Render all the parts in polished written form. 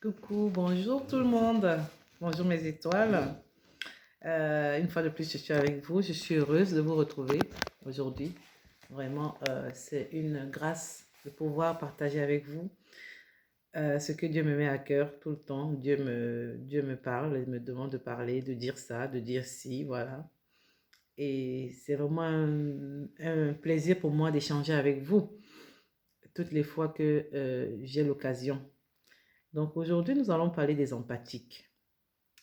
Coucou, bonjour tout le monde. Bonjour mes étoiles. Une fois de plus, je suis avec vous. Je suis heureuse de vous retrouver aujourd'hui. Vraiment, c'est une grâce de pouvoir partager avec vous ce que Dieu me met à cœur tout le temps. Dieu me parle, il me demande de parler, de dire ça, de dire ci, voilà. Et c'est vraiment un plaisir pour moi d'échanger avec vous toutes les fois que j'ai l'occasion. Donc aujourd'hui, nous allons parler des empathiques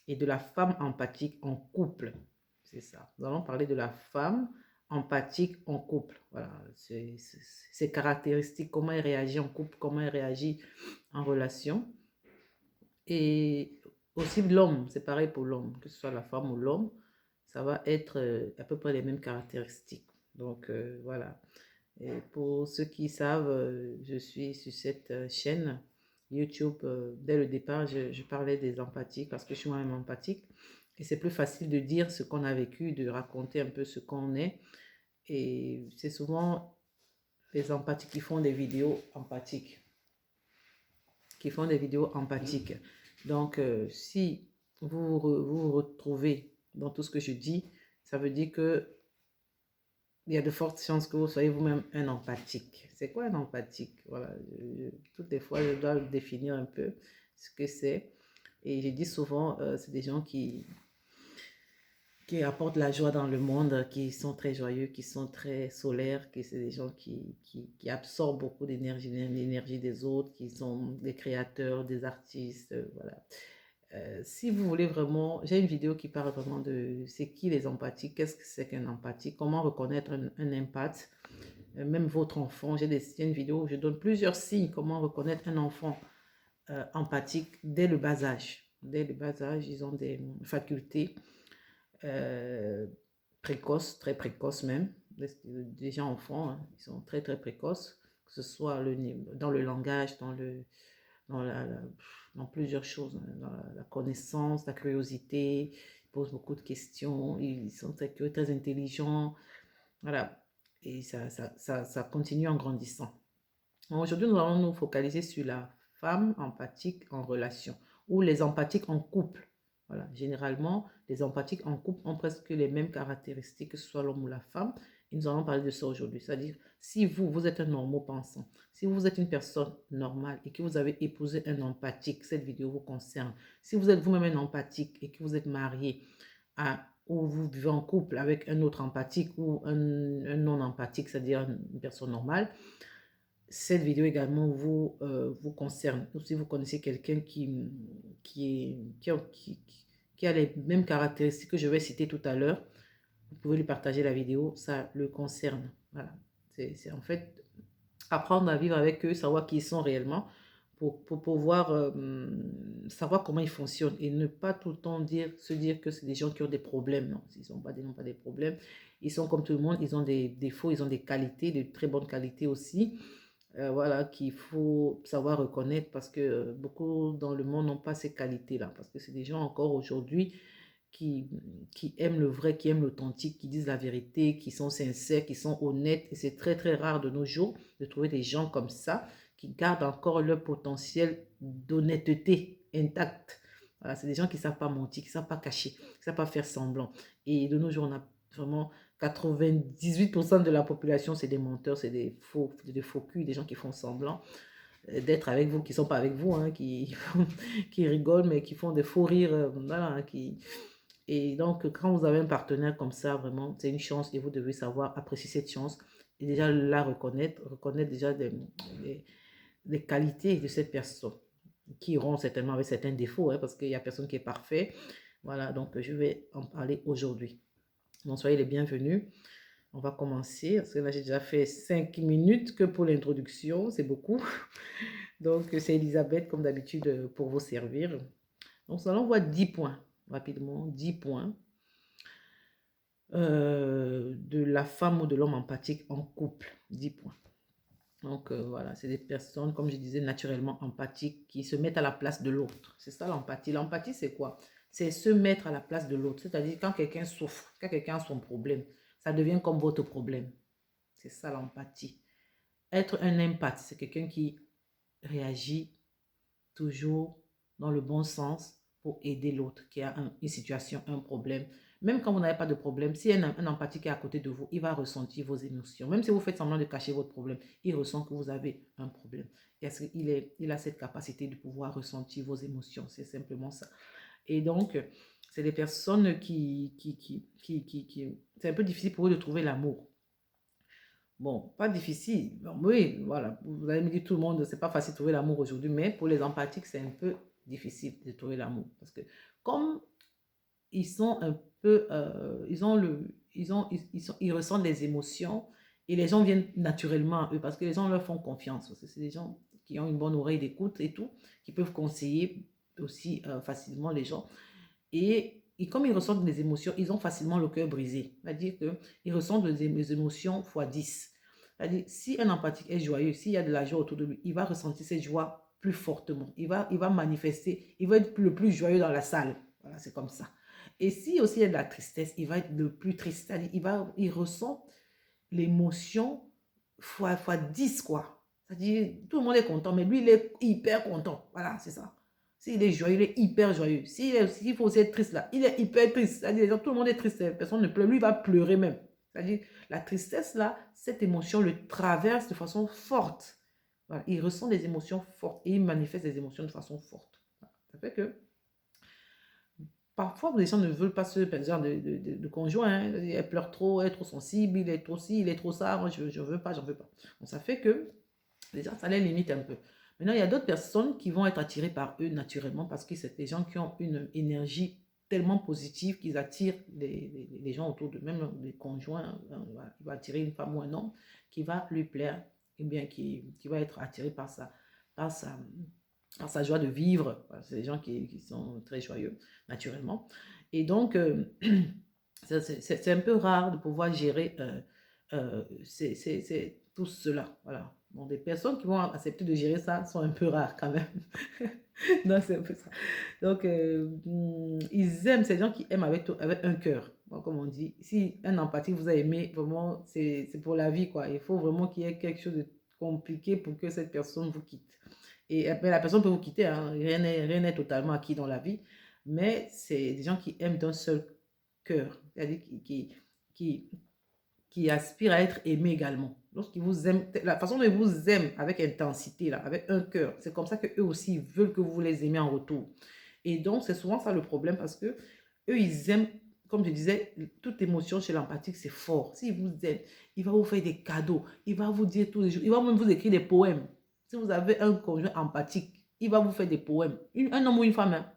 et de la femme empathique en couple. C'est ça. Nous allons parler de la femme empathique en couple. Voilà, ses caractéristiques, comment elle réagit en couple, comment elle réagit en relation. Et aussi l'homme, c'est pareil pour l'homme, que ce soit la femme ou l'homme, ça va être à peu près les mêmes caractéristiques. Donc voilà. Et pour ceux qui savent, je suis sur cette chaîne YouTube. Dès le départ, je parlais des empathiques parce que je suis moi-même empathique. Et c'est plus facile de dire ce qu'on a vécu, de raconter un peu ce qu'on est. Et c'est souvent les empathiques qui font des vidéos empathiques. Qui font des vidéos empathiques. Donc, si vous retrouvez dans tout ce que je dis, ça veut dire que il y a de fortes chances que vous soyez vous-même un empathique. C'est quoi un empathique? Voilà, toutes les fois, je dois définir un peu ce que c'est. Et je dis souvent, c'est des gens qui apportent la joie dans le monde, qui sont très joyeux, qui sont très solaires, qui c'est des gens qui absorbent beaucoup d'énergie, l'énergie des autres, qui sont des créateurs, des artistes, voilà. Si vous voulez vraiment, j'ai une vidéo qui parle vraiment de c'est qui les empathiques, qu'est-ce que c'est qu'un empathique, comment reconnaître un empathe, même votre enfant. J'ai une vidéo où je donne plusieurs signes, comment reconnaître un enfant empathique dès le bas âge. Dès le bas âge, ils ont des facultés euh, précoces, très précoces même. Déjà enfants, hein, ils sont très très précoces, que ce soit dans le langage, dans, dans plusieurs choses, hein, dans la connaissance, la curiosité, ils posent beaucoup de questions, ils sont très curieux, très intelligents, voilà. Et ça continue en grandissant. Aujourd'hui, nous allons nous focaliser sur la femme empathique en relation ou les empathiques en couple. Voilà. Généralement, les empathiques en couple ont presque les mêmes caractéristiques, que ce soit l'homme ou la femme. Et nous allons parler de ça aujourd'hui. C'est-à-dire, si vous êtes un normal pensant, si vous êtes une personne normale et que vous avez épousé un empathique, cette vidéo vous concerne. Si vous êtes vous-même un empathique et que vous êtes marié ou vous vivez en couple avec un autre empathique ou un non-empathique, c'est-à-dire une personne normale, cette vidéo également vous concerne. Ou si vous connaissez quelqu'un qui a les mêmes caractéristiques que je vais citer tout à l'heure, vous pouvez lui partager la vidéo, ça le concerne. Voilà. C'est en fait apprendre à vivre avec eux, savoir qui ils sont réellement, pour pouvoir savoir comment ils fonctionnent et ne pas tout le temps se dire que c'est des gens qui ont des problèmes. Non, ils n'ont pas des problèmes. Ils sont comme tout le monde, ils ont des défauts, ils ont des qualités, de très bonnes qualités aussi. Voilà, qu'il faut savoir reconnaître parce que beaucoup dans le monde n'ont pas ces qualités-là. Parce que c'est des gens encore aujourd'hui qui, qui aiment le vrai, qui aiment l'authentique, qui disent la vérité, qui sont sincères, qui sont honnêtes. Et c'est très, très rare de nos jours de trouver des gens comme ça qui gardent encore leur potentiel d'honnêteté intact. Voilà, c'est des gens qui ne savent pas mentir, qui ne savent pas cacher, qui ne savent pas faire semblant. Et de nos jours, on a vraiment 98% de la population, c'est des menteurs, c'est des faux culs, des gens qui font semblant d'être avec vous, qui ne sont pas avec vous, hein, qui rigolent, mais qui font des faux rires. Voilà, hein, Et donc, quand vous avez un partenaire comme ça, vraiment, c'est une chance et vous devez savoir apprécier cette chance et déjà la reconnaître déjà les qualités de cette personne qui auront certainement avec certains défauts, hein, parce qu'il n'y a personne qui est parfait. Voilà, donc je vais en parler aujourd'hui. Donc, soyez les bienvenus. On va commencer, parce que là, j'ai déjà fait 5 minutes que pour l'introduction, c'est beaucoup. Donc, c'est Elisabeth, comme d'habitude, pour vous servir. Donc, nous allons voir 10 points, rapidement, 10 points de la femme ou de l'homme empathique en couple. 10 points. Donc, voilà, c'est des personnes, comme je disais, naturellement empathiques, qui se mettent à la place de l'autre. C'est ça l'empathie. L'empathie, c'est quoi? C'est se mettre à la place de l'autre. C'est-à-dire, quand quelqu'un souffre, quand quelqu'un a son problème, ça devient comme votre problème. C'est ça l'empathie. Être un empathe, c'est quelqu'un qui réagit toujours dans le bon sens pour aider l'autre qui a une situation, un problème. Même quand vous n'avez pas de problème, si un empathique est à côté de vous, il va ressentir vos émotions. Même si vous faites semblant de cacher votre problème, il ressent que vous avez un problème. Il a cette capacité de pouvoir ressentir vos émotions. C'est simplement ça. Et donc, c'est des personnes c'est un peu difficile pour eux de trouver l'amour. Bon, pas difficile. Bon, oui, voilà. Vous allez me dire, tout le monde, c'est pas facile de trouver l'amour aujourd'hui, mais pour les empathiques, c'est un peu difficile de trouver l'amour. Parce que comme ils sont un peu, ils ressentent des émotions et les gens viennent naturellement à eux parce que les gens leur font confiance. C'est des gens qui ont une bonne oreille d'écoute et tout, qui peuvent conseiller aussi facilement les gens. Et comme ils ressentent des émotions, ils ont facilement le cœur brisé. C'est-à-dire qu'ils ressentent des émotions fois 10. C'est-à-dire, si un empathique est joyeux, s'il y a de la joie autour de lui, il va ressentir cette joie plus fortement. Il va manifester, il va être le plus joyeux dans la salle. Voilà, c'est comme ça. Et si aussi il y a de la tristesse, il va être le plus triste. C'est-à-dire, il ressent l'émotion fois 10, quoi. C'est-à-dire, tout le monde est content, mais lui, il est hyper content. Voilà, c'est ça. S'il est joyeux, il est hyper joyeux. S'il faut aussi être triste là, il est hyper triste. C'est-à-dire, tout le monde est triste, personne ne pleure. Lui, il va pleurer même. C'est-à-dire, la tristesse là, cette émotion le traverse de façon forte. Voilà, il ressent des émotions fortes et il manifeste des émotions de façon forte. Voilà. Ça fait que parfois, les gens ne veulent pas ce genre de conjoint. Hein. Elle pleure trop, elle est trop sensible, il est trop ci, il est trop ça. Moi, je ne veux pas, j'en veux pas. Donc, ça fait que les gens, ça les limite un peu. Maintenant, il y a d'autres personnes qui vont être attirées par eux naturellement parce que c'est des gens qui ont une énergie tellement positive qu'ils attirent les gens autour d'eux, même les conjoints. Voilà. Il va attirer une femme ou un homme qui va lui plaire, et bien qui va être attiré par sa joie de vivre. Voilà, c'est des gens qui sont très joyeux, naturellement. Et donc, c'est un peu rare de pouvoir gérer tout cela. Voilà. Bon, des personnes qui vont accepter de gérer ça sont un peu rares quand même. Non, c'est un peu ça. Donc, ils aiment, ces gens qui aiment avec un cœur. Bon, comme on dit, si un empathie vous a aimé, vraiment, c'est pour la vie, quoi. Il faut vraiment qu'il y ait quelque chose de compliqué pour que cette personne vous quitte. Et ben, la personne peut vous quitter, hein. Rien n'est totalement acquis dans la vie, mais c'est des gens qui aiment d'un seul cœur, c'est-à-dire qui aspirent à être aimés également. Lorsqu'ils vous aiment, la façon dont ils vous aiment avec intensité, là, avec un cœur, c'est comme ça qu'eux aussi veulent que vous les aimez en retour. Et donc, c'est souvent ça le problème parce que eux, ils aiment, comme je disais, toute émotion chez l'empathique, c'est fort. S'il vous aime, il va vous faire des cadeaux, il va vous dire tous les jours, il va même vous écrire des poèmes. Si vous avez un conjoint empathique, il va vous faire des poèmes. Un homme ou une femme, hein,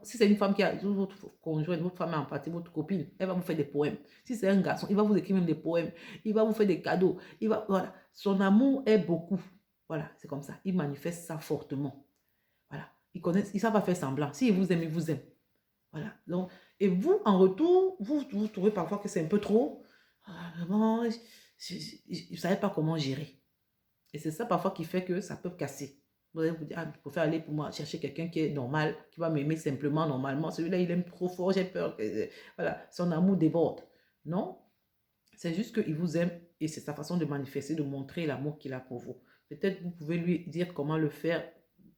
si c'est une femme qui a votre conjoint, votre femme empathique, votre copine, elle va vous faire des poèmes. Si c'est un garçon, il va vous écrire même des poèmes. Il va vous faire des cadeaux. Voilà. Son amour est beaucoup. Voilà, c'est comme ça. Il manifeste ça fortement. Voilà. Il ne pas faire semblant. S'il vous aime, il vous aime. Voilà. Donc, et vous, en retour, vous trouvez parfois que c'est un peu trop. Vraiment, je ne savais pas comment gérer. Et c'est ça parfois qui fait que ça peut casser. Vous allez vous dire, je préfère aller pour moi chercher quelqu'un qui est normal, qui va m'aimer simplement, normalement. Celui-là, il aime trop fort, j'ai peur que voilà, son amour déborde. Non, c'est juste qu'il vous aime et c'est sa façon de manifester, de montrer l'amour qu'il a pour vous. Peut-être vous pouvez lui dire comment le faire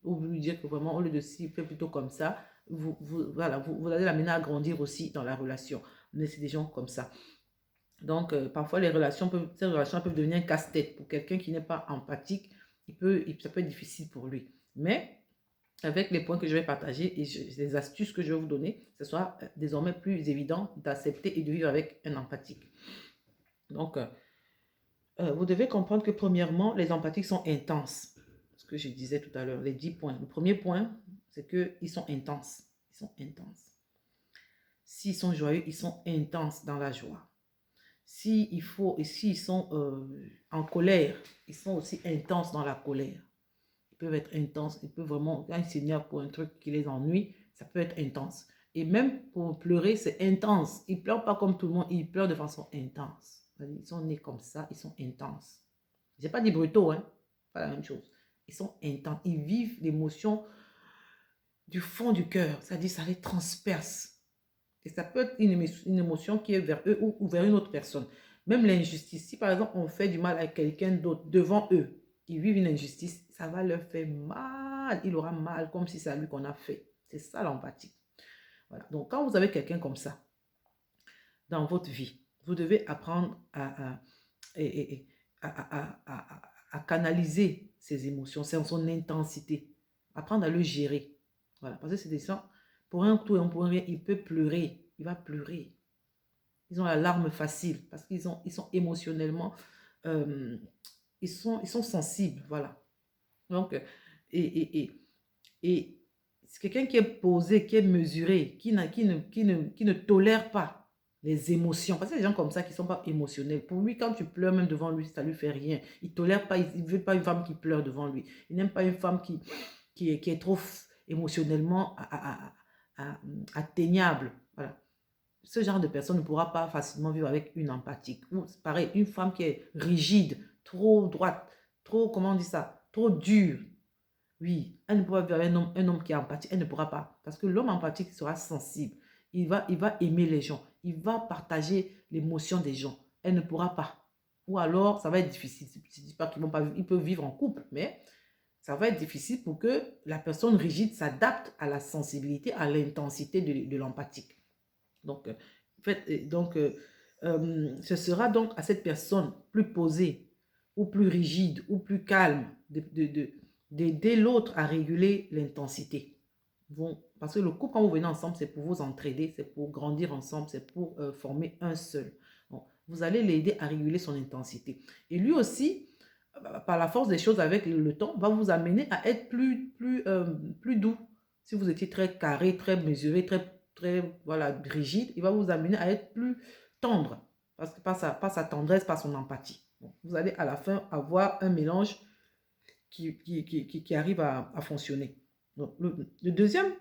ou lui dire que vraiment, au lieu de s'il fait plutôt comme ça, voilà, vous allez l'amener à grandir aussi dans la relation. Mais c'est des gens comme ça. Donc, parfois, ces relations peuvent devenir un casse-tête. Pour quelqu'un qui n'est pas empathique, ça peut être difficile pour lui. Mais, avec les points que je vais partager et les astuces que je vais vous donner, ce sera désormais plus évident d'accepter et de vivre avec un empathique. Donc, vous devez comprendre que premièrement, les empathiques sont intenses. Ce que je disais tout à l'heure, les 10 points. Le premier point, c'est qu'ils sont intenses. Ils sont intenses. S'ils sont joyeux, ils sont intenses dans la joie. S'ils sont en colère, ils sont aussi intenses dans la colère. Ils peuvent être intenses, ils peuvent vraiment, quand ils s'énervent pour un truc qui les ennuie, ça peut être intense. Et même pour pleurer, c'est intense. Ils ne pleurent pas comme tout le monde, ils pleurent de façon intense. Ils sont nés comme ça, ils sont intenses. Je n'ai pas dit brutaux, hein, pas la même chose. Ils sont intenses, ils vivent l'émotion du fond du cœur, c'est-à-dire ça les transperce. Et ça peut être une émotion qui est vers eux ou vers une autre personne. Même l'injustice. Si par exemple on fait du mal à quelqu'un d'autre devant eux, ils vivent une injustice, ça va leur faire mal. Il aura mal comme si c'est à lui qu'on a fait. C'est ça l'empathie. Voilà. Donc, quand vous avez quelqu'un comme ça dans votre vie, vous devez apprendre et- à canaliser ses émotions, son intensité, apprendre à le gérer. Voilà. Parce que c'est des gens, pour un tout et pour un rien, il peut pleurer, il va pleurer. Ils ont la larme facile parce ils sont émotionnellement, euh, ils sont sensibles, voilà. Donc, et, et, et, et c'est quelqu'un qui est posé, qui est mesuré, qui ne tolère pas les émotions. Parce que les gens comme ça qui ne sont pas émotionnels, pour lui, quand tu pleures même devant lui, ça ne lui fait rien. Il ne tolère pas, il ne veut pas une femme qui pleure devant lui. Il n'aime pas une femme qui est trop émotionnellement atteignable. Voilà. Ce genre de personne ne pourra pas facilement vivre avec une empathique. Ou pareil, une femme qui est rigide, trop droite, trop, comment on dit ça, trop dure. Oui, elle ne pourra pas vivre avec un homme qui est empathique. Elle ne pourra pas. Parce que l'homme empathique sera sensible. Il va aimer les gens. Il va partager l'émotion des gens. Elle ne pourra pas. Ou alors, ça va être difficile. Je ne dis pas qu'ils vont pas vivre, ils peuvent vivre en couple, mais ça va être difficile pour que la personne rigide s'adapte à la sensibilité, à l'intensité de l'empathique. Donc, ce sera donc à cette personne plus posée ou plus rigide ou plus calme d'aider l'autre à réguler l'intensité. Bon, parce que le couple, quand vous venez ensemble, c'est pour vous entraider, c'est pour grandir ensemble, c'est pour former un seul. Bon, vous allez l'aider à réguler son intensité. Et lui aussi, par la force des choses avec le temps, va vous amener à être plus doux. Si vous étiez très carré, très mesuré, très voilà, rigide, il va vous amener à être plus tendre. Parce que par sa tendresse, par son empathie. Bon, vous allez à la fin avoir un mélange qui arrive à fonctionner. Donc, le deuxième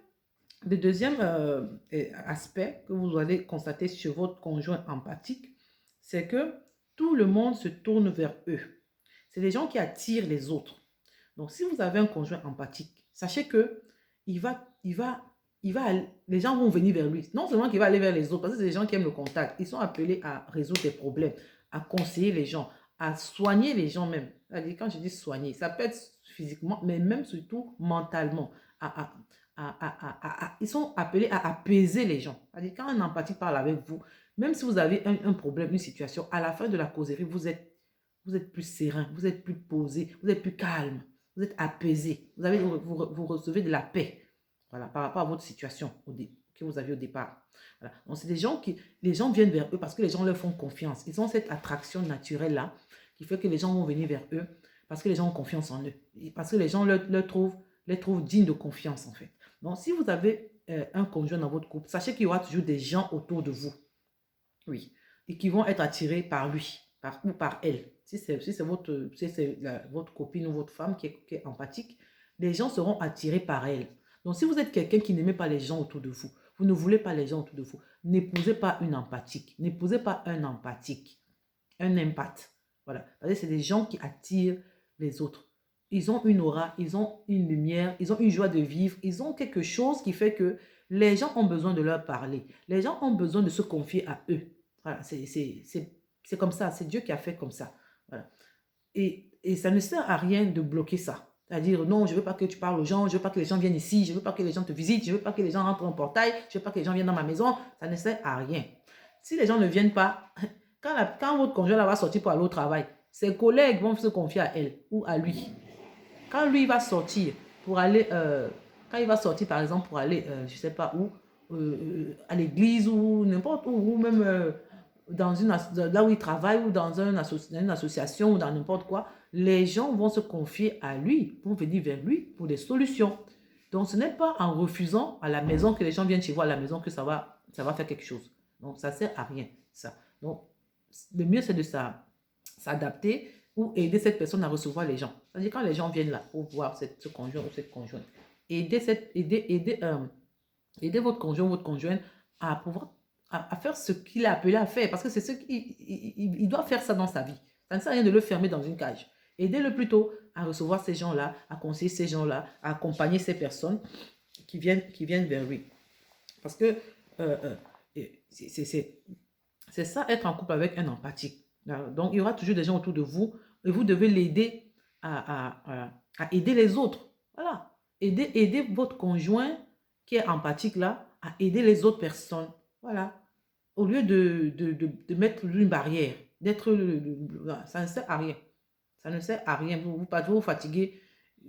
aspect que vous allez constater sur votre conjoint empathique, c'est que tout le monde se tourne vers eux. C'est des gens qui attirent les autres. Donc, si vous avez un conjoint empathique, sachez que les gens vont venir vers lui. Non seulement qu'il va aller vers les autres, parce que c'est des gens qui aiment le contact. Ils sont appelés à résoudre des problèmes, à conseiller les gens, à soigner les gens même. C'est-à-dire, quand je dis soigner, ça peut être physiquement, mais même surtout mentalement. À, ils sont appelés à apaiser les gens. C'est-à-dire, quand un empathique parle avec vous, même si vous avez un problème, une situation, à la fin de la causerie, vous êtes plus serein, vous êtes plus posé, vous êtes plus calme, vous êtes apaisé, vous recevez de la paix, voilà, par rapport à votre situation que vous aviez au départ. Voilà. Donc, c'est des gens les gens viennent vers eux parce que les gens leur font confiance. Ils ont cette attraction naturelle-là qui fait que les gens vont venir vers eux parce que les gens ont confiance en eux. Et parce que les gens les trouvent dignes de confiance, en fait. Donc, si vous avez un conjoint dans votre couple, sachez qu'il y aura toujours des gens autour de vous. Oui. Et qui vont être attirés par lui ou par elle. Si c'est votre copine ou votre femme qui est empathique, les gens seront attirés par elle. Donc, si vous êtes quelqu'un qui n'aimait pas les gens autour de vous, vous ne voulez pas les gens autour de vous, n'épousez pas une empathique. N'épousez pas un empathique. Un empathie. Voilà. C'est des gens qui attirent les autres. Ils ont une aura, ils ont une lumière, ils ont une joie de vivre, ils ont quelque chose qui fait que les gens ont besoin de leur parler. Les gens ont besoin de se confier à eux. Voilà, c'est comme ça, c'est Dieu qui a fait comme ça. Voilà. Et ça ne sert à rien de bloquer ça. C'est-à-dire, non, je ne veux pas que tu parles aux gens, je ne veux pas que les gens viennent ici, je ne veux pas que les gens te visitent, je ne veux pas que les gens rentrent dans portail, je ne veux pas que les gens viennent dans ma maison. Ça ne sert à rien. Si les gens ne viennent pas, quand votre conjoint va sortir pour aller au travail, ses collègues vont se confier à elle ou à lui. Quand lui va sortir pour aller, quand il va sortir par exemple pour aller, je ne sais pas où, à l'église ou n'importe où, ou même là où il travaille ou dans une association ou dans n'importe quoi, les gens vont se confier à lui, vont venir vers lui pour des solutions. Donc ce n'est pas en refusant à la maison que les gens viennent chez vous à la maison que ça va faire quelque chose. Donc ça ne sert à rien, ça. Donc le mieux c'est de s'adapter ou aider cette personne à recevoir les gens. C'est-à-dire quand les gens viennent là pour voir ce conjoint ou cette conjointe, aider votre conjoint ou votre conjointe à pouvoir à faire ce qu'il est appelé à faire parce que c'est ce qu'il doit faire ça dans sa vie. Ça ne sert à rien de le fermer dans une cage. Aidez-le plutôt à recevoir ces gens-là, à conseiller ces gens-là, à accompagner ces personnes qui viennent vers lui. Parce que c'est ça, être en couple avec un empathique. Donc, il y aura toujours des gens autour de vous et vous devez l'aider à aider les autres. Voilà. Aider votre conjoint qui est empathique là, à aider les autres personnes. Voilà. Au lieu de mettre une barrière, d'être ça ne sert à rien. Ça ne sert à rien. Vous fatiguer.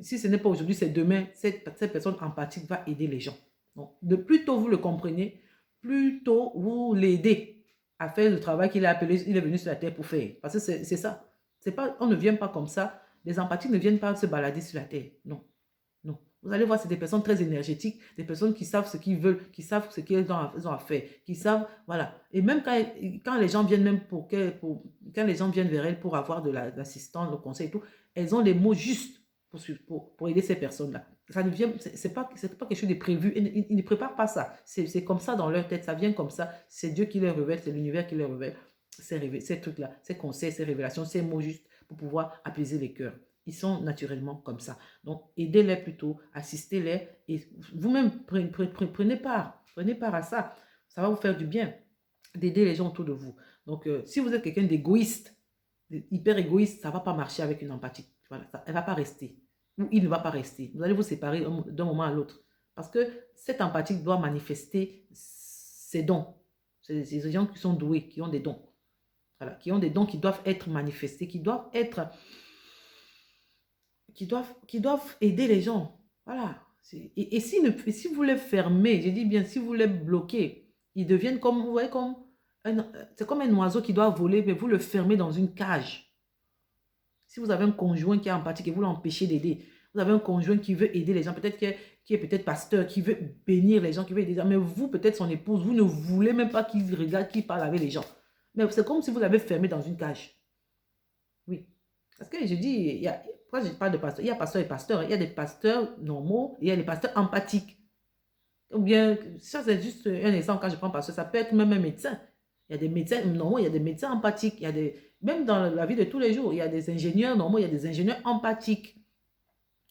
Si ce n'est pas aujourd'hui, c'est demain. Cette personne empathique va aider les gens. Donc, de plus tôt vous le comprenez, plus tôt vous l'aidez à faire le travail qu'il a appelé, il est venu sur la terre pour faire. Parce que c'est ça. Pas, on ne vient pas comme ça. Les empathiques ne viennent pas se balader sur la terre. Non. Non. Vous allez voir, c'est des personnes très énergétiques, des personnes qui savent ce qu'ils veulent, qui savent ce qu'ils ont à faire, qui savent, voilà. Et même quand les gens viennent même quand les gens viennent vers elles pour avoir de l'assistance, le conseil et tout, elles ont les mots justes pour aider ces personnes-là. Ça ne vient, c'est pas quelque chose de prévu. Ils ne préparent pas ça. C'est comme ça dans leur tête, ça vient comme ça. C'est Dieu qui les révèle, c'est l'univers qui les révèle ces trucs-là, ces conseils, ces révélations, ces mots justes pour pouvoir apaiser les cœurs. Ils sont naturellement comme ça. Donc, aidez-les plutôt, assistez-les et vous-même prenez part à ça. Ça va vous faire du bien d'aider les gens autour de vous. Donc, si vous êtes quelqu'un d'égoïste, hyper égoïste, ça ne va pas marcher avec une empathie. Voilà, elle ne va pas rester. Ou il ne va pas rester. Vous allez vous séparer d'un moment à l'autre. Parce que cette empathie doit manifester ses dons. C'est des gens qui sont doués, qui ont des dons. Voilà, qui ont des dons qui doivent être manifestés, qui doivent aider les gens. Voilà. Et si vous les fermez, je dis bien, si vous les bloquez, ils deviennent comme, vous voyez, c'est comme un oiseau qui doit voler, mais vous le fermez dans une cage. Si vous avez un conjoint qui est empathique et vous l'empêchez d'aider, vous avez un conjoint qui veut aider les gens, peut-être qui est peut-être pasteur, qui veut bénir les gens, qui veut aider les gens, mais vous, peut-être son épouse, vous ne voulez même pas qu'il regarde, qu'il parle avec les gens. Mais c'est comme si vous l'avez fermé dans une cage. Oui. Parce que je dis, pourquoi je parle de pasteur? Il y a pasteur et pasteur. Il y a des pasteurs normaux et il y a des pasteurs empathiques. Ou bien, ça c'est juste un exemple quand je prends pasteur. Ça peut être même un médecin. Il y a des médecins normaux, il y a des médecins empathiques. Même dans la vie de tous les jours, il y a des ingénieurs normaux, il y a des ingénieurs empathiques.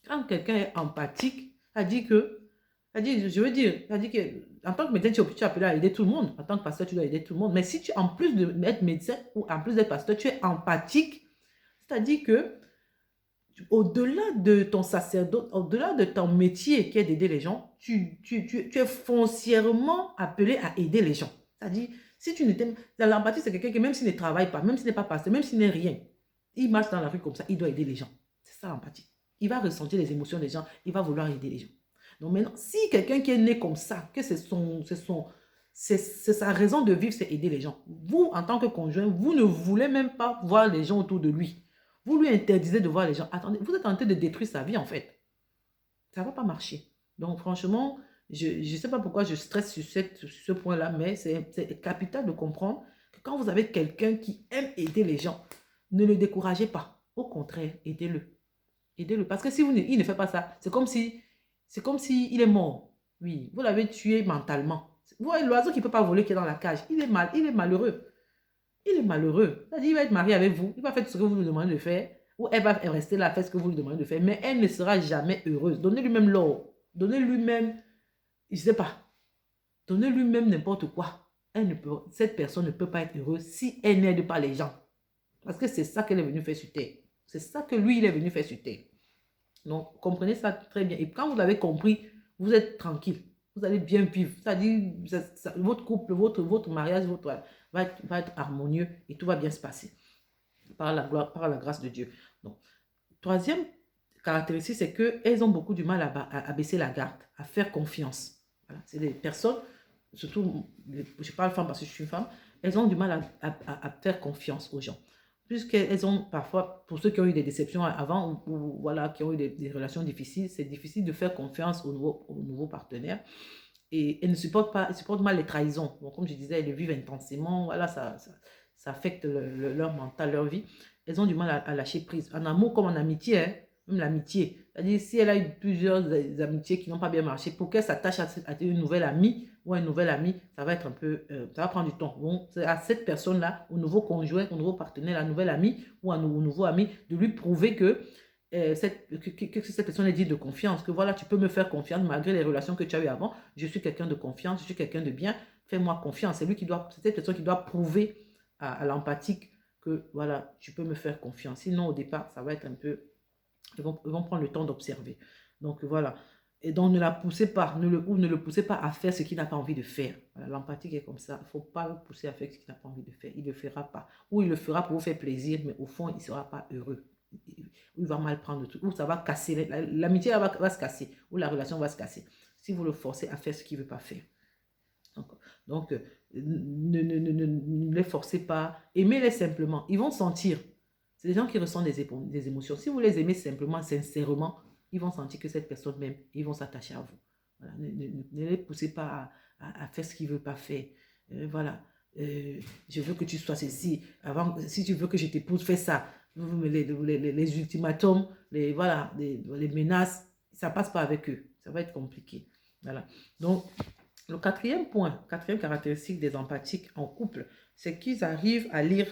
Quand quelqu'un est empathique, je veux dire, ça dit que en tant que médecin, tu es appelé à aider tout le monde. En tant que pasteur, tu dois aider tout le monde. Mais si tu, en plus d'être médecin ou en plus d'être pasteur, tu es empathique, c'est-à-dire que au-delà de ton sacerdoce, au-delà de ton métier qui est d'aider les gens, tu es foncièrement appelé à aider les gens. C'est-à-dire, si tu n'étais... L'empathie, c'est quelqu'un qui, même s'il ne travaille pas, même s'il n'est pas pasteur, même s'il n'est rien, il marche dans la rue comme ça, il doit aider les gens. C'est ça l'empathie. Il va ressentir les émotions des gens, il va vouloir aider les gens. Donc maintenant, si quelqu'un qui est né comme ça, que c'est sa raison de vivre, c'est aider les gens. Vous, en tant que conjoint, vous ne voulez même pas voir les gens autour de lui. Vous lui interdisez de voir les gens. Attendez, vous êtes en train de détruire sa vie en fait. Ça ne va pas marcher. Donc franchement, je ne sais pas pourquoi je stresse sur ce point-là, mais c'est capital de comprendre que quand vous avez quelqu'un qui aime aider les gens, ne le découragez pas. Au contraire, aidez-le. Aidez-le. Parce que si il ne fait pas ça, c'est comme si il est mort. Oui, vous l'avez tué mentalement. Vous voyez l'oiseau qui ne peut pas voler qui est dans la cage. Il est malheureux. Il est malheureux. C'est-à-dire, il va être marié avec vous. Il va faire ce que vous lui demandez de faire. Ou elle va rester là, faire ce que vous lui demandez de faire. Mais elle ne sera jamais heureuse. Donnez-lui même l'or. Donnez-lui même, je ne sais pas. Donnez-lui même n'importe quoi. Cette personne ne peut pas être heureuse si elle n'aide pas les gens. Parce que c'est ça qu'elle est venue faire sur terre. C'est ça que lui, il est venu faire sur terre. Donc, comprenez ça très bien. Et quand vous l'avez compris, vous êtes tranquille. Vous allez bien vivre. C'est-à-dire, votre couple, votre mariage, va être harmonieux et tout va bien se passer par la grâce de Dieu. Donc, troisième caractéristique, c'est qu'elles ont beaucoup du mal à baisser la garde, à faire confiance. Voilà. C'est des personnes, surtout, je parle femme parce que je suis une femme, elles ont du mal à faire confiance aux gens. Puisqu'elles ont parfois, pour ceux qui ont eu des déceptions avant ou voilà, qui ont eu des relations difficiles, c'est difficile de faire confiance aux nouveaux partenaires. Et elles ne supportent mal les trahisons. Donc, comme je disais, elles le vivent intensément. Voilà, ça affecte leur mental, leur vie. Elles ont du mal à lâcher prise. En amour comme en amitié, hein, même l'amitié. C'est-à-dire, si elle a eu plusieurs amitiés qui n'ont pas bien marché, pour qu'elle s'attache à une nouvelle amie ou à un nouvel ami, ça va être un peu, ça va prendre du temps. Bon, c'est à cette personne-là, au nouveau conjoint, au nouveau partenaire, à nouvel ami ou au nouveau ami, de lui prouver que cette personne est digne de confiance, que voilà, tu peux me faire confiance malgré les relations que tu as eues avant. Je suis quelqu'un de confiance, je suis quelqu'un de bien, fais-moi confiance. C'est cette personne qui doit prouver à l'empathique que voilà, tu peux me faire confiance. Sinon, au départ, ça va être un peu Ils vont prendre le temps d'observer. Donc voilà. Et donc ne la poussez pas, ne le poussez pas à faire ce qu'il n'a pas envie de faire. Voilà, l'empathique est comme ça. Il ne faut pas le pousser à faire ce qu'il n'a pas envie de faire. Il ne le fera pas. Ou il le fera pour vous faire plaisir, mais au fond, il ne sera pas heureux. Il va mal prendre tout. Ou ça va casser. L'amitié va se casser. Ou la relation va se casser. Si vous le forcez à faire ce qu'il ne veut pas faire. Donc ne les forcez pas. Aimez-les simplement. Ils vont sentir. C'est des gens qui ressentent des émotions. Si vous les aimez simplement, sincèrement, ils vont sentir que cette personne même, ils vont s'attacher à vous. Voilà. Ne les poussez pas à faire ce qu'ils ne veulent pas faire. Voilà. Je veux que tu sois ceci. Avant, si tu veux que je t'épouse, fais ça. Les ultimatums, voilà, les menaces, ça ne passe pas avec eux. Ça va être compliqué. Voilà. Donc, le quatrième point, quatrième caractéristique des empathiques en couple, c'est qu'ils arrivent à lire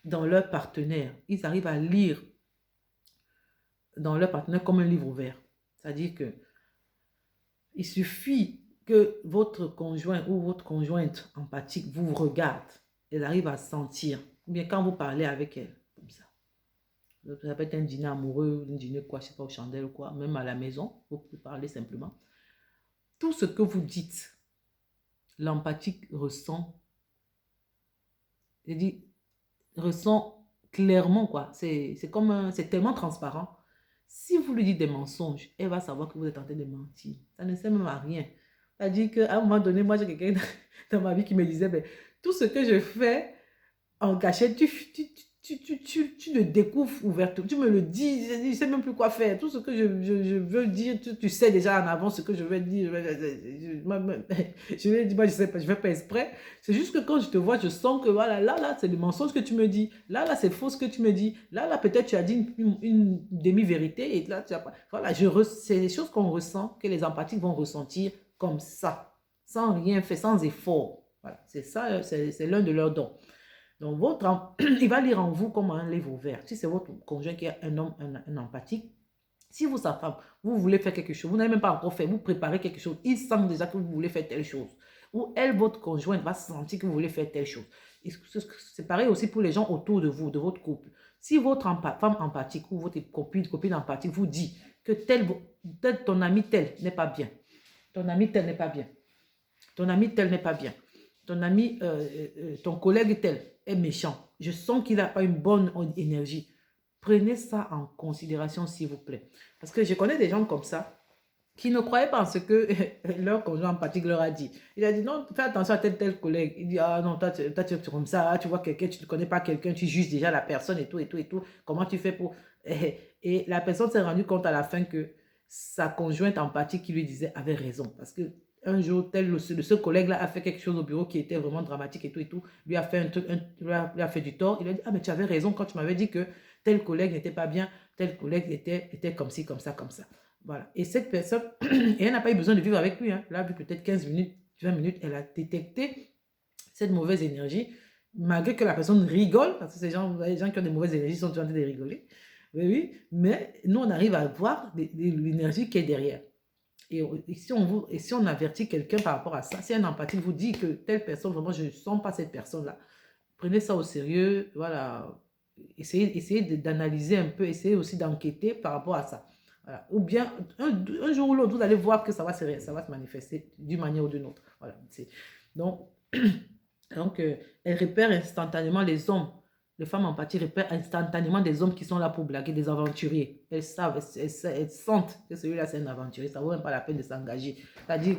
dans leur partenaire. Ils arrivent à lire dans leur partenaire comme un livre ouvert. C'est-à-dire que il suffit que votre conjoint ou votre conjointe empathique vous regarde. Elle arrive à sentir. Ou bien quand vous parlez avec elle, comme ça. Ça peut être un dîner amoureux, un dîner quoi, je ne sais pas, aux chandelles ou quoi, même à la maison, vous pouvez parler simplement. Tout ce que vous dites, l'empathique ressent, je dis, ressent clairement, quoi. C'est tellement transparent. Si vous lui dites des mensonges, elle va savoir que vous êtes en train de mentir. Ça ne sert même à rien. C'est-à-dire qu'à un moment donné, moi, j'ai quelqu'un dans ma vie qui me disait, ben, tout ce que je fais en cachette, tu le découvres ouvertement. Tu me le dis, je ne sais même plus quoi faire. Tout ce que je veux dire, tu sais déjà en avance ce que je vais dire. Je vais dire, moi, je sais pas, je ne fais pas exprès. C'est juste que quand je te vois, je sens que voilà, là, c'est le mensonge que tu me dis. Là, c'est faux ce que tu me dis. Là, peut-être tu as dit une demi-vérité. Et là, tu as pas. Voilà, c'est des choses qu'on ressent, que les empathiques vont ressentir comme ça, sans rien faire, sans effort. Voilà, c'est ça, c'est l'un de leurs dons. Donc, il va lire en vous comme un livre ouvert. Si c'est votre conjoint qui est un homme, un empathique, si vous, sa femme, vous voulez faire quelque chose, vous n'avez même pas encore fait, vous préparez quelque chose, il sent déjà que vous voulez faire telle chose. Ou elle, votre conjointe, va sentir que vous voulez faire telle chose. C'est pareil aussi pour les gens autour de vous, de votre couple. Si votre femme empathique ou votre copine empathique vous dit que ton ami tel n'est pas bien, ton ami tel n'est pas bien, ton ami tel n'est pas bien, ton ami, ton collègue tel est méchant, je sens qu'il n'a pas une bonne énergie. Prenez ça en considération, s'il vous plaît. Parce que je connais des gens comme ça qui ne croyaient pas en ce que leur conjoint empathique leur a dit. Il a dit, non, fais attention à tel collègue. Il dit, ah non, toi, tu es comme ça, tu vois quelqu'un, tu ne connais pas quelqu'un, tu juges déjà la personne et tout, et tout, et tout. Comment tu fais pour... Et la personne s'est rendue compte à la fin que sa conjointe empathique qui lui disait avait raison. Parce que un jour, ce collègue-là a fait quelque chose au bureau qui était vraiment dramatique et tout, lui a fait un truc, lui a fait du tort. Il a dit, ah mais tu avais raison quand tu m'avais dit que tel collègue n'était pas bien, tel collègue était comme ci, comme ça, comme ça. Voilà. Et cette personne, et elle n'a pas eu besoin de vivre avec lui. Hein. Elle a vu peut-être 15 minutes, 20 minutes, elle a détecté cette mauvaise énergie, malgré que la personne rigole, parce que les gens qui ont des mauvaises énergies sont en train de rigoler. Oui, oui, mais nous, on arrive à voir l'énergie qui est derrière. Et si on avertit quelqu'un par rapport à ça, si un empathique vous dit que telle personne, vraiment, je ne sens pas cette personne-là, prenez ça au sérieux, voilà, essayez d'analyser un peu, essayez aussi d'enquêter par rapport à ça. Voilà. Ou bien, un jour ou l'autre, vous allez voir que ça va se manifester d'une manière ou d'une autre. Voilà. Donc, elle repère instantanément les hommes. Les femmes empathiques repèrent instantanément des hommes qui sont là pour blaguer, des aventuriers. Elles savent, elles sentent que celui-là, c'est un aventurier. Ça ne vaut même pas la peine de s'engager. C'est-à-dire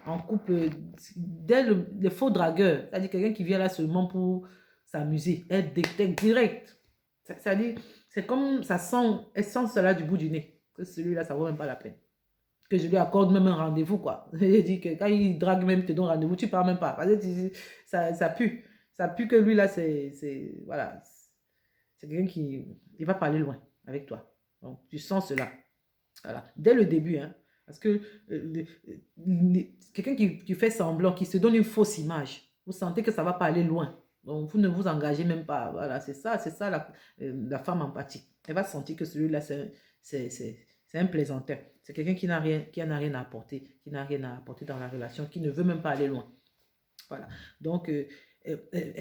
qu'en couple, dès le faux dragueur, c'est-à-dire quelqu'un qui vient là seulement pour s'amuser, elle détecte direct. C'est-à-dire, c'est comme ça sent, elle sent cela du bout du nez. Que celui-là, ça ne vaut même pas la peine. Que je lui accorde même un rendez-vous, quoi. Il dit que quand il drague même, te donne rendez-vous, tu ne pars même pas. Parce que ça pue. Ça pue que lui, là, voilà. C'est quelqu'un qui il va parler loin avec toi. Donc, tu sens cela. Voilà. Dès le début, hein. Parce que quelqu'un qui fait semblant, qui se donne une fausse image, vous sentez que ça ne va pas aller loin. Donc, vous ne vous engagez même pas. Voilà, c'est ça la femme empathique. Elle va sentir que celui-là, c'est un plaisantin. C'est quelqu'un qui n'a rien à apporter, dans la relation, qui ne veut même pas aller loin. Voilà. Donc,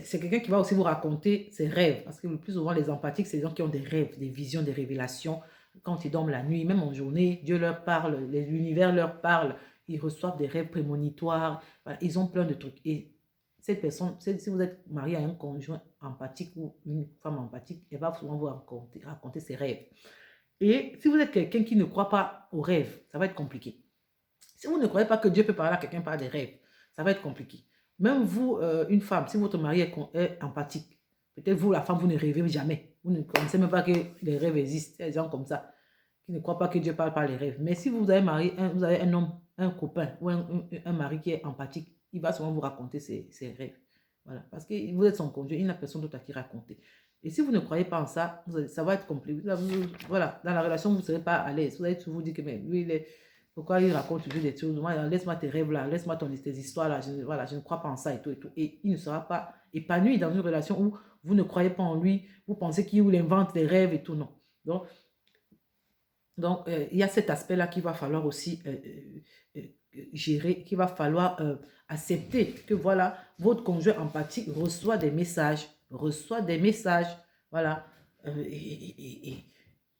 c'est quelqu'un qui va aussi vous raconter ses rêves. Parce que le plus souvent, les empathiques, c'est des gens qui ont des rêves, des visions, des révélations. quand ils dorment la nuit, même en journée, Dieu leur parle, l'univers leur parle, ils reçoivent des rêves prémonitoires, voilà, ils ont plein de trucs. Et cette personne, si vous êtes marié à un conjoint empathique ou une femme empathique, elle va souvent vous raconter ses rêves. Et si vous êtes quelqu'un qui ne croit pas aux rêves, ça va être compliqué. Si vous ne croyez pas que Dieu peut parler à quelqu'un par des rêves, ça va être compliqué. Même vous, une femme, si votre mari est empathique, peut-être vous, la femme, vous ne rêvez jamais. Vous ne connaissez même pas que les rêves existent. Il y a des gens comme ça qui ne croient pas que Dieu parle par les rêves. Mais si vous avez vous avez un homme, un copain ou un mari qui est empathique, il va souvent vous raconter ses rêves. Voilà. Parce que vous êtes son conjoint, il n'a personne d'autre à qui raconter. Et si vous ne croyez pas en ça, ça va être compliqué. Voilà, dans la relation, vous ne serez pas à l'aise. Vous allez toujours vous dire que mais lui, pourquoi il raconte toujours des choses? Laisse-moi tes rêves là, laisse-moi tes histoires là. Voilà, je ne crois pas en ça et tout et tout. Et il ne sera pas épanoui dans une relation où vous ne croyez pas en lui, vous pensez qu'il invente des rêves et tout. Non. Donc, il y a cet aspect-là qu'il va falloir aussi gérer, qu'il va falloir accepter que voilà, votre conjoint empathique reçoit des messages, voilà.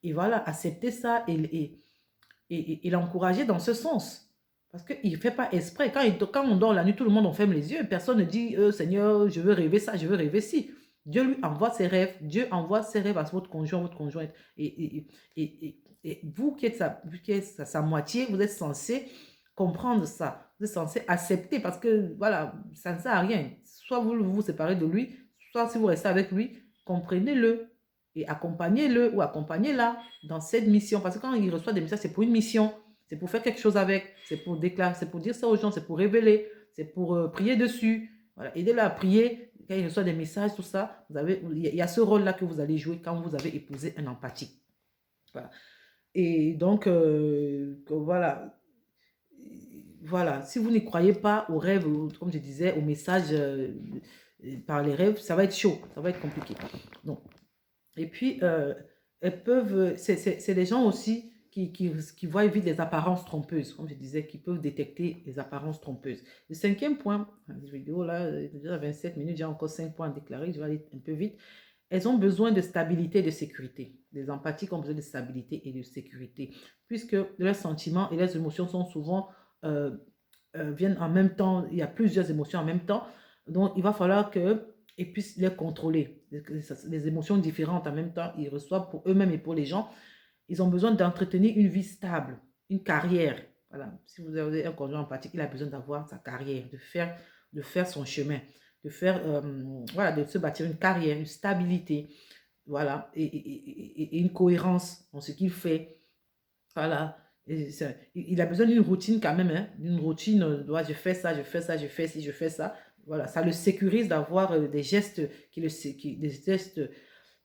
Et voilà, accepter ça et l'encourager dans ce sens. Parce qu'il ne fait pas exprès. Quand on dort la nuit, tout le monde en ferme les yeux. Personne ne dit, Seigneur, je veux rêver ça, je veux rêver ci. Dieu lui envoie ses rêves. Dieu envoie ses rêves à votre conjoint, votre conjointe. Et vous qui êtes sa moitié, vous êtes censé comprendre ça. Vous êtes censé accepter parce que, voilà, ça ne sert à rien. Soit vous séparez de lui, soit si vous restez avec lui, comprenez-le et accompagnez-le ou accompagnez-la dans cette mission. Parce que quand il reçoit des messages, c'est pour une mission. C'est pour faire quelque chose avec. C'est pour déclarer, c'est pour dire ça aux gens, c'est pour révéler, c'est pour prier dessus. Voilà, aidez-le à prier. Quand il reçoit des messages, tout ça, il y a ce rôle-là que vous allez jouer quand vous avez épousé un empathique. Voilà. Et donc, voilà. Voilà, si vous n'y croyez pas aux rêves, comme je disais, aux messages par les rêves, ça va être chaud, ça va être compliqué. Donc, et puis, elles peuvent, c'est des gens aussi qui voient vite les apparences trompeuses, comme je disais, qui peuvent détecter les apparences trompeuses. Le cinquième point, cette vidéo là, déjà 27 minutes, j'ai encore 5 points à déclarer, je vais aller un peu vite. Elles ont besoin de stabilité et de sécurité. Les empathiques ont besoin de stabilité et de sécurité, puisque leurs sentiments et leurs émotions sont souvent, viennent en même temps, il y a plusieurs émotions en même temps, donc il va falloir qu'ils puissent les contrôler. Les émotions différentes en même temps, ils reçoivent pour eux-mêmes et pour les gens. Ils ont besoin d'entretenir une vie stable, une carrière. Voilà. Si vous avez un conjoint empathique, il a besoin d'avoir sa carrière, de faire son chemin, voilà, de se bâtir une carrière, une stabilité, voilà, et une cohérence dans ce qu'il fait. Voilà. Il a besoin d'une routine quand même, hein, d'une routine, je fais ça, je fais ça, je fais ci, je fais ça. Voilà, ça le sécurise d'avoir des gestes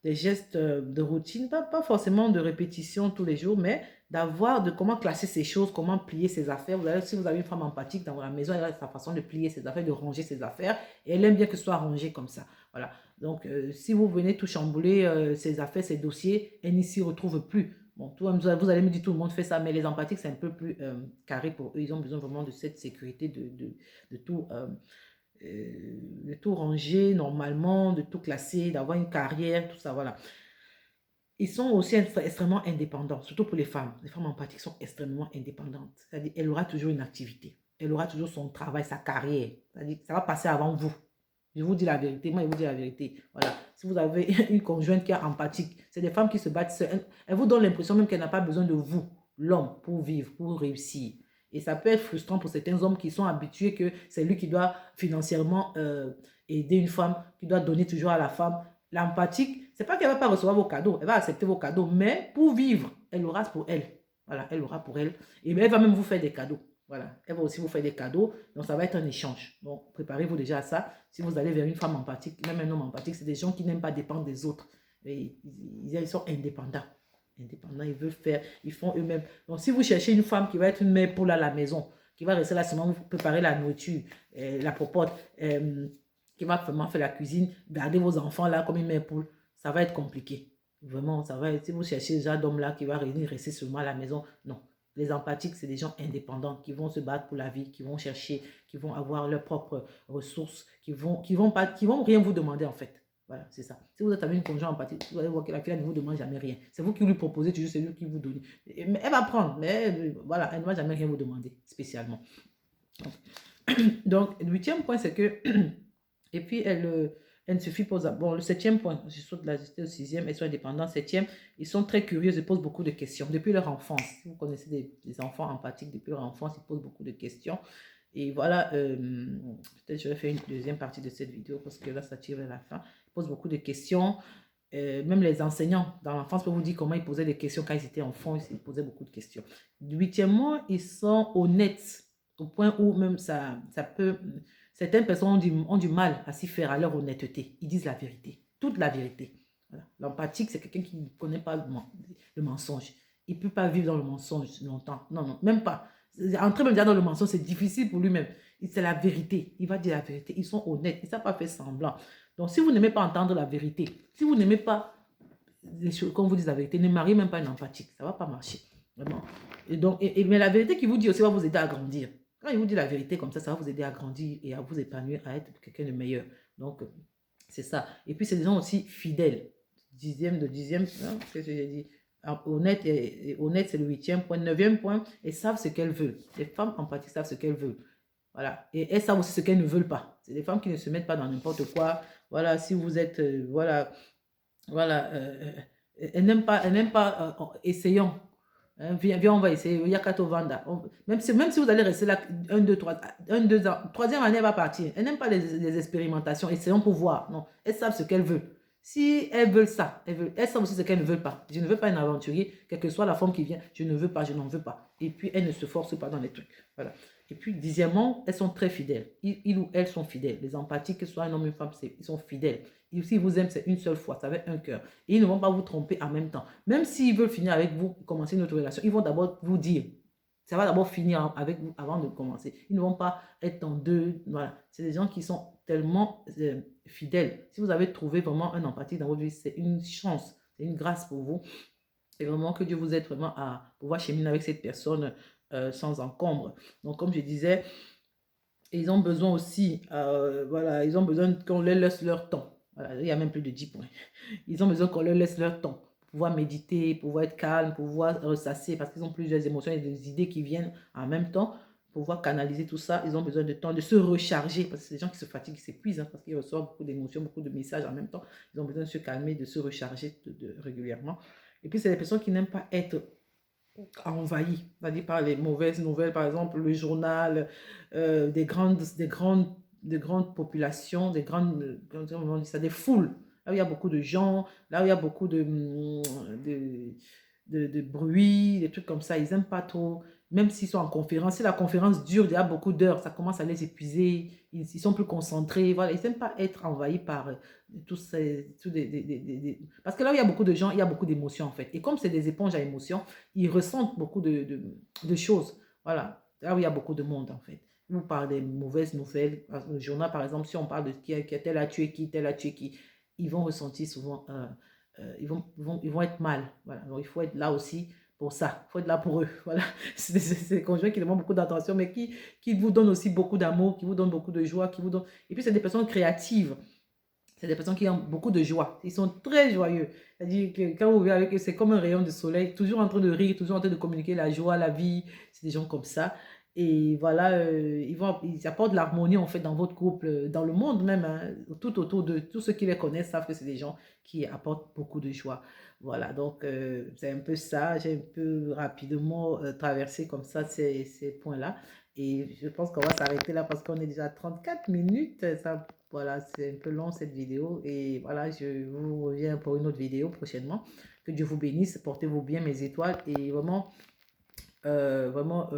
des gestes de routine, pas forcément de répétition tous les jours, mais de comment classer ses choses, comment plier ses affaires. Si vous avez une femme empathique dans la maison, elle a sa façon de plier ses affaires, de ranger ses affaires, et elle aime bien que ce soit rangé comme ça. Voilà. Donc, si vous venez tout chambouler ses affaires, ses dossiers, elle n'y s'y retrouve plus. Bon, vous allez me dire tout le monde fait ça, mais les empathiques, c'est un peu plus carré pour eux. Ils ont besoin vraiment de cette sécurité, de tout de tout ranger normalement, de tout classer, d'avoir une carrière, tout ça, voilà. Ils sont aussi extrêmement indépendants, surtout pour les femmes. Les femmes empathiques sont extrêmement indépendantes. C'est-à-dire, elle aura toujours une activité. Elle aura toujours son travail, sa carrière. C'est-à-dire, ça va passer avant vous. Je vous dis la vérité, moi je vous dis la vérité. Voilà. Si vous avez une conjointe qui est empathique, c'est des femmes qui se battent seules. Elle vous donne l'impression même qu'elle n'a pas besoin de vous, l'homme, pour vivre, pour réussir. Et ça peut être frustrant pour certains hommes qui sont habitués que c'est lui qui doit financièrement aider une femme, qui doit donner toujours à la femme. L'empathique, c'est pas qu'elle ne va pas recevoir vos cadeaux, elle va accepter vos cadeaux, mais pour vivre, elle aura pour elle. Voilà, elle aura pour elle. Et elle va même vous faire des cadeaux. Voilà, elle va aussi vous faire des cadeaux. Donc, ça va être un échange. Donc, préparez-vous déjà à ça. Si vous allez vers une femme empathique, même un homme empathique, c'est des gens qui n'aiment pas dépendre des autres. Et ils sont indépendants. Indépendants, ils veulent faire, ils font eux-mêmes. Donc, si vous cherchez une femme qui va être une mère poule à la maison, qui va rester là seulement vous préparer la nourriture, la popote, qui va vraiment faire la cuisine, garder vos enfants là comme une mère poule, ça va être compliqué. Vraiment, ça va être, si vous cherchez ce genre d'homme-là qui va rester seulement à la maison, non. Les empathiques, c'est des gens indépendants qui vont se battre pour la vie, qui vont chercher, qui vont avoir leurs propres ressources, qui vont rien vous demander en fait. Voilà, c'est ça. Si vous êtes avec une conjointe empathique, vous allez voir que la fille, elle ne vous demande jamais rien. C'est vous qui lui proposez toujours, c'est lui qui vous donne. Mais elle va prendre, mais voilà, elle ne va jamais rien vous demander, spécialement. Donc, le huitième point, c'est que, et puis elle ne suffit pas. Bon, le septième point, je saute de la justice au sixième, elles sont indépendantes. Septième, ils sont très curieux, ils posent beaucoup de questions depuis leur enfance. Si vous connaissez des enfants empathiques depuis leur enfance, ils posent beaucoup de questions. Et voilà, peut-être je vais faire une deuxième partie de cette vidéo parce que là, ça tire vers la fin. Ils posent beaucoup de questions. Même les enseignants dans l'enfance peuvent vous dire comment ils posaient des questions quand ils étaient enfants. Ils posaient beaucoup de questions. Huitièmement, ils sont honnêtes au point où même ça peut... Certaines personnes ont du mal à s'y faire à leur honnêteté. Ils disent la vérité, toute la vérité. Voilà. L'empathique, c'est quelqu'un qui ne connaît pas le mensonge. Il ne peut pas vivre dans le mensonge longtemps. Non, non, même pas. Entrer même dans le mensonge, c'est difficile pour lui-même. C'est la vérité. Il va dire la vérité. Ils sont honnêtes. Ils ne savent pas faire semblant. Donc, si vous n'aimez pas entendre la vérité, si vous n'aimez pas les choses, quand vous dites la vérité, ne mariez même pas une empathique. Ça ne va pas marcher. Vraiment. Et donc, mais la vérité qui vous dit aussi va vous aider à grandir. Quand il vous dit la vérité comme ça va vous aider à grandir et à vous épanouir, à être quelqu'un de meilleur. Donc, c'est ça. Et puis, c'est des gens aussi fidèles. Dixième, qu'est-ce que j'ai dit? Honnête, honnête, c'est le huitième point. Neuvième point, elles savent ce qu'elles veulent. Les femmes empathiques savent ce qu'elles veulent. Voilà. Et elles savent aussi ce qu'elles ne veulent pas. C'est des femmes qui ne se mettent pas dans n'importe quoi. Voilà, si vous êtes, voilà, elles n'aiment pas, essayons. Hein, viens, on va essayer. Il y a Kato Vanda. Même si vous allez rester là 1, 2, 3, 1, 2 ans, troisième année, elle va partir. Elle n'aime pas les expérimentations. Essayons pour voir. Non, elles savent ce qu'elles veulent. Si elles veulent ça, elles savent aussi ce qu'elles ne veulent pas. Je ne veux pas un aventurier, quelle que soit la forme qui vient. Je ne veux pas, je n'en veux pas. Et puis, elles ne se forcent pas dans les trucs. Voilà. Et puis, dixièmement, elles sont très fidèles. Ils ou elles sont fidèles. Les empathiques, que ce soit un homme ou une femme, ils sont fidèles. S'ils vous aiment, c'est une seule fois, c'est avec un cœur. Et ils ne vont pas vous tromper en même temps. Même s'ils veulent finir avec vous, commencer une autre relation, ils vont d'abord vous dire. Ça va d'abord finir avec vous avant de commencer. Ils ne vont pas être en deux. Voilà. C'est des gens qui sont tellement fidèles. Si vous avez trouvé vraiment un empathique dans votre vie, c'est une chance, c'est une grâce pour vous. Et vraiment que Dieu vous aide vraiment à pouvoir cheminer avec cette personne sans encombre. Donc, comme je disais, ils ont besoin aussi, voilà, ils ont besoin qu'on leur laisse leur temps. Voilà, il y a même plus de 10 points. Ils ont besoin qu'on leur laisse leur temps pour pouvoir méditer, pour pouvoir être calme, pour pouvoir ressasser, parce qu'ils ont plusieurs émotions et des idées qui viennent en même temps. Pour pouvoir canaliser tout ça, ils ont besoin de temps, de se recharger, parce que c'est des gens qui se fatiguent, qui s'épuisent, hein, parce qu'ils reçoivent beaucoup d'émotions, beaucoup de messages en même temps. Ils ont besoin de se calmer, de se recharger régulièrement. Et puis, c'est des personnes qui n'aiment pas être envahies, c'est-à-dire par les mauvaises nouvelles, par exemple, le journal, des grandes populations, comment on dit ça, des foules. Là où il y a beaucoup de gens, là où il y a beaucoup de bruit, des trucs comme ça, ils n'aiment pas trop. Même s'ils sont en conférence, si la conférence dure, il y a beaucoup d'heures, ça commence à les épuiser, ils sont plus concentrés, voilà, ils n'aiment pas être envahis par Parce que là où il y a beaucoup de gens, il y a beaucoup d'émotions en fait. Et comme c'est des éponges à émotions, ils ressentent beaucoup de choses, voilà, là où il y a beaucoup de monde en fait. Vous parlez des mauvaises nouvelles, le journal par exemple, si on parle de qui tel a tué qui, tel a tué qui, ils vont ressentir souvent, ils vont être mal, voilà, donc il faut être là aussi pour ça, il faut être là pour eux. Voilà. C'est des conjoints qui demandent beaucoup d'attention, mais qui vous donnent aussi beaucoup d'amour, qui vous donnent beaucoup de joie, qui vous donnent... Et puis, c'est des personnes créatives. C'est des personnes qui ont beaucoup de joie. Ils sont très joyeux. C'est-à-dire que quand vous vivez avec eux, c'est comme un rayon de soleil, toujours en train de rire, toujours en train de communiquer la joie, la vie. C'est des gens comme ça. Et voilà, ils apportent de l'harmonie en fait dans votre couple, dans le monde même, hein, tout autour de tous ceux qui les connaissent savent que c'est des gens qui apportent beaucoup de joie. Voilà, donc c'est un peu ça. J'ai un peu rapidement traversé comme ça ces points-là. Et je pense qu'on va s'arrêter là parce qu'on est déjà à 34 minutes. Ça, voilà, c'est un peu long cette vidéo. Et voilà, je vous reviens pour une autre vidéo prochainement. Que Dieu vous bénisse, portez-vous bien mes étoiles. Et vraiment, vraiment,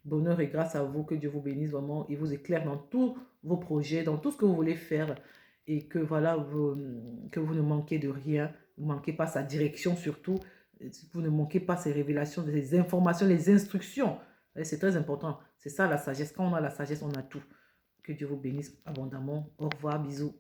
bonheur et grâce à vous. Que Dieu vous bénisse vraiment et vous éclaire dans tous vos projets, dans tout ce que vous voulez faire. Et que voilà, que vous ne manquez de rien. Vous ne manquez pas sa direction surtout. Vous ne manquez pas ses révélations, ses informations, les instructions. C'est très important. C'est ça la sagesse. Quand on a la sagesse, on a tout. Que Dieu vous bénisse abondamment. Au revoir, bisous.